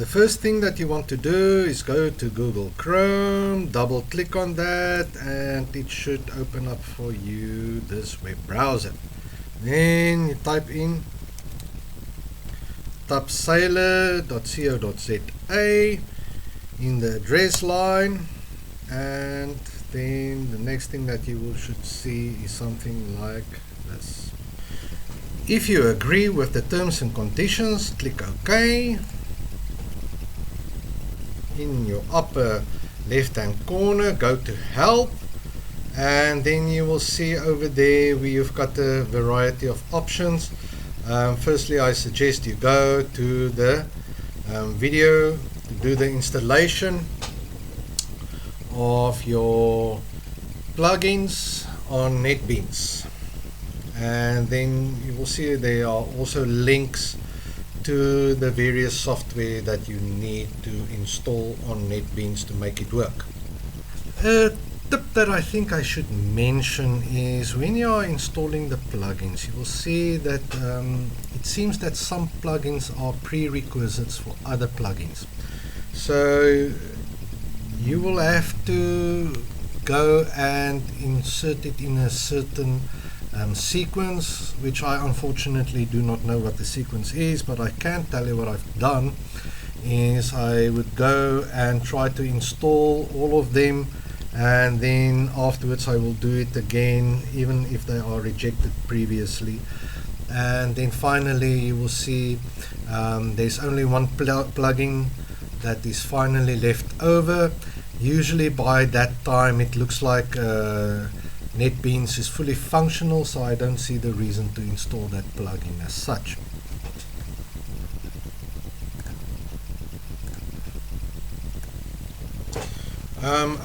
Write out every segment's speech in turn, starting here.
The first thing that you want to do is go to Google Chrome, double click on that, and it should open up for you this web browser. Then you type in topsailor.co.za in the address line, and then the next thing that you should see is something like this. If you agree with the terms and conditions, click OK. In your upper left hand corner, go to help, and then you will see over there where you've got a variety of options. Firstly, I suggest you go to the video to do the installation of your plugins on NetBeans, and then you will see there are also links to the various software that you need to install on NetBeans to make it work. A tip that I think I should mention is when you are installing the plugins, you will see that it seems that some plugins are prerequisites for other plugins. So you will have to go and insert it in a certain sequence, which I unfortunately do not know what the sequence is, but I can tell you what I've done is I would go and try to install all of them, and then afterwards I will do it again even if they are rejected previously, and then finally you will see there's only one plugin that is finally left over. Usually by that time it looks like NetBeans is fully functional, so I don't see the reason to install that plugin as such.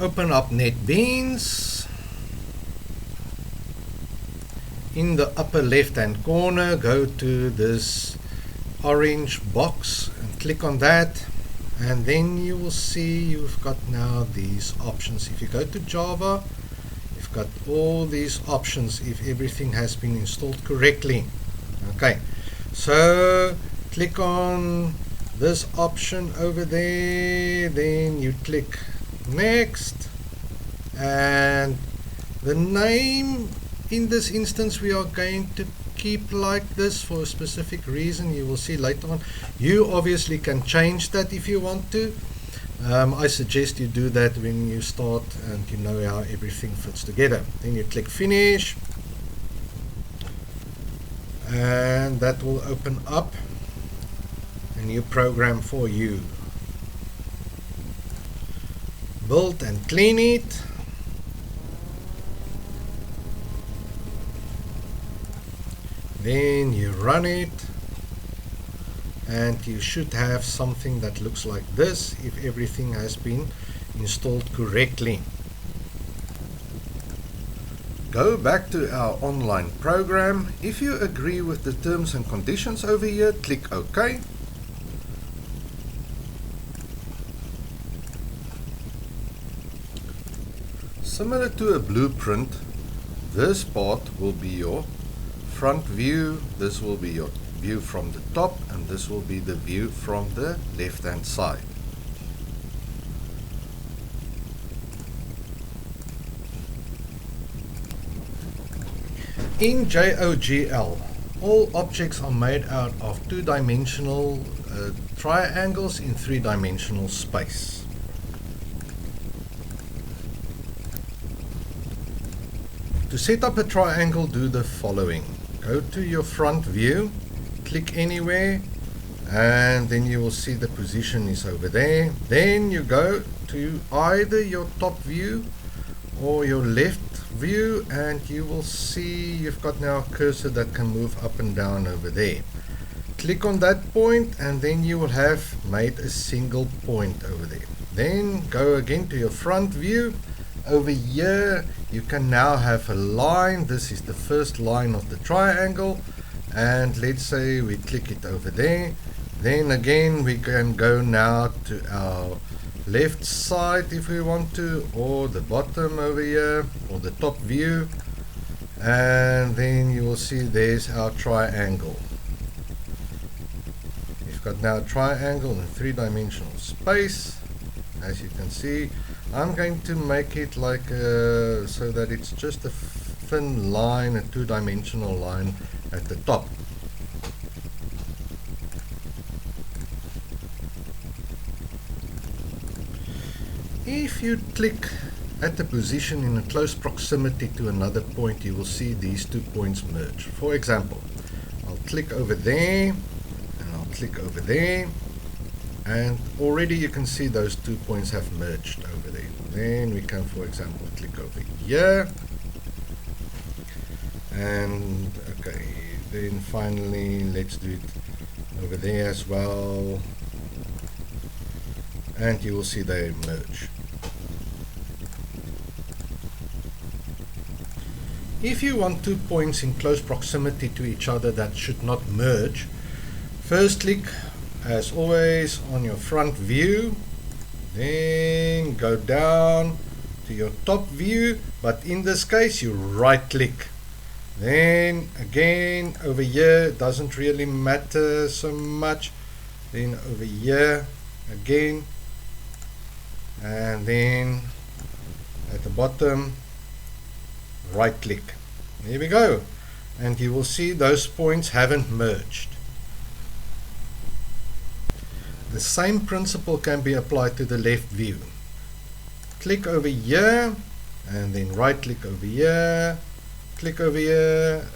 Open up NetBeans. In the upper left hand corner, go to this orange box and click on that, and then you will see you've got now these options. If you go to Java, you've got all these options if everything has been installed correctly. Okay, so click on this option over there, then you click next, and the name in this instance we are going to keep like this for a specific reason. You will see later on. You obviously can change that if you want to. I suggest you do that when you start and you know how everything fits together. Then you click finish, and that will open up a new program for you. Build and clean it. Then you run it, and you should have something that looks like this if everything has been installed correctly. Go back to our online program. If you agree with the terms and conditions over here, click OK. Similar to a blueprint, this part will be your front view, this will be your view from the top, and this will be the view from the left hand side. In JOGL, all objects are made out of two-dimensional triangles in three-dimensional space. To set up a triangle, do the following. Go to your front view, click anywhere, and then you will see the position is over there. Then you go to either your top view or your left view, and you will see you've got now a cursor that can move up and down over there. Click on that point, and then you will have made a single point over there. Then go again to your front view. Over here you can now have a line. This is the first line of the triangle, and let's say we click it over there. Then again we can go now to our left side if we want to, or the bottom over here, or the top view, and then you will see there's our triangle. We've got now a triangle in 3-dimensional space. As you can see, I'm going to make it like so that it's just a thin line, a 2-dimensional line at the top. If you click at the position in a close proximity to another point, you will see these 2 points merge. For example, I'll click over there and I'll click over there, and already you can see those 2 points have merged over there. Then we can, for example, click over here, and okay, then finally let's do it over there as well, and you will see they merge. If you want 2 points in close proximity to each other that should not merge, first click as always on your front view, then go down to your top view, but in this case you right click. Then again over here, it doesn't really matter so much, then over here again, and then at the bottom right click. There we go, and you will see those points haven't merged. The same principle can be applied to the left view. Click over here and then right click over here, click over here,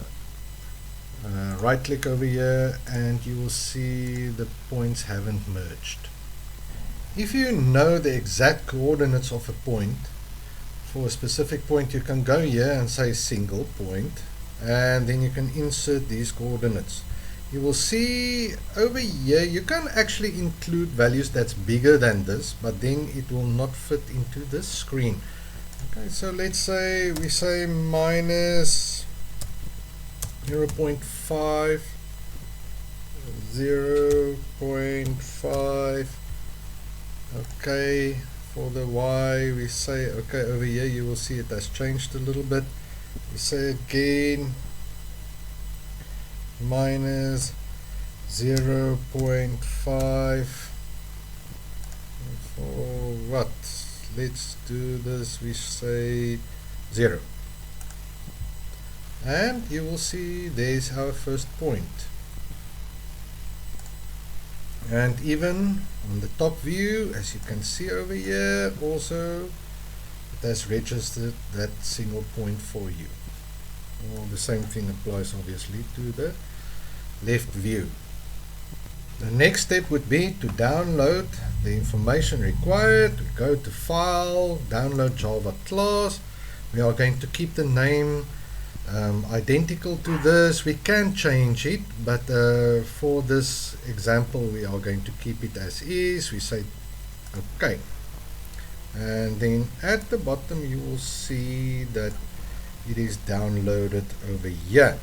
right click over here, and you will see the points haven't merged. If you know the exact coordinates of a point, for a specific point, you can go here and say single point, and then you can insert these coordinates. You will see over here you can actually include values that's bigger than this, but then it will not fit into this screen. Okay, so let's say we say minus 0.5, 0.5. Okay, for the y we say, okay, over here you will see it has changed a little bit. We say again minus 0.5 for what? Let's do this, we say 0, and you will see there's our first point. And even on the top view, as you can see over here, also it has registered that single point for you. Well, the same thing applies obviously to the left view. The next step would be to download the information required. We go to File, Download Java Class. We are going to keep the name identical to this. We can change it, but for this example we are going to keep it as is. We say okay, and then at the bottom you will see that it is downloaded over here.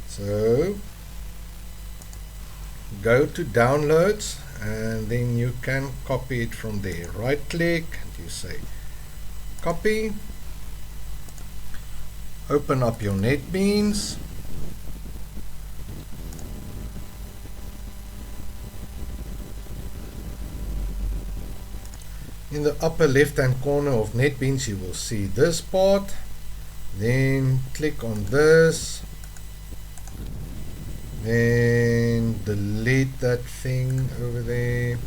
So go to downloads, and then you can copy it from there. Right click and you say copy. Open up your NetBeans. In the upper left hand corner of NetBeans you will see this part. Then click on this. Then delete that thing over there.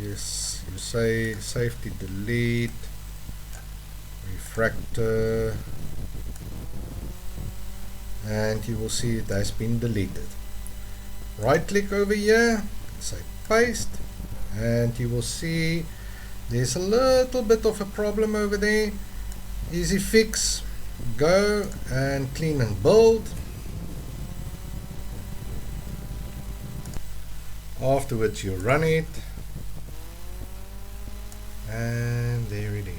Yes, you say safety delete. Refractor, and you will see it has been deleted. Right click over here, say paste, and you will see there's a little bit of a problem over there. Easy fix, go and clean and build. Afterwards you run it, and there it is.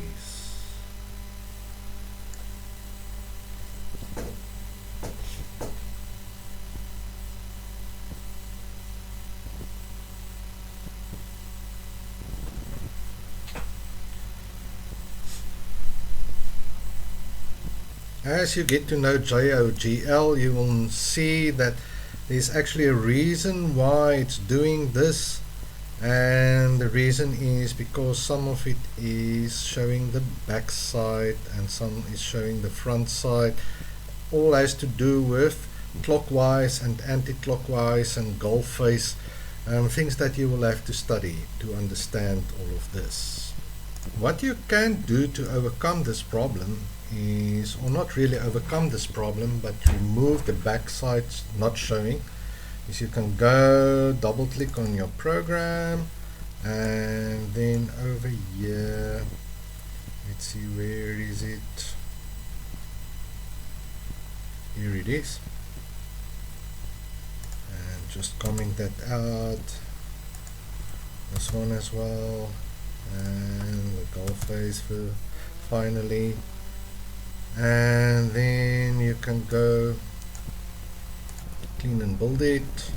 As you get to know JOGL, you will see that There's actually a reason why it's doing this, and the reason is because some of it is showing the back side and some is showing the front side. All has to do with clockwise and anti-clockwise and goal face, things that you will have to study to understand all of this. What you can do to overcome this problem is, or not really overcome this problem, but remove the back sides not showing, is you can go double click on your program, and then over here, let's see, where is it? Here it is, and just comment that out, this one as well, and the goal face for finally, and then you can go clean and build it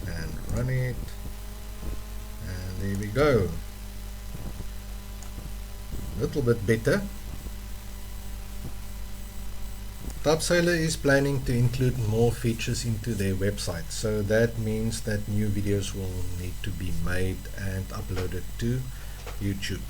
and run it, and there we go, a little bit better. Topsailor is planning to include more features into their website, so that means that new videos will need to be made and uploaded to YouTube.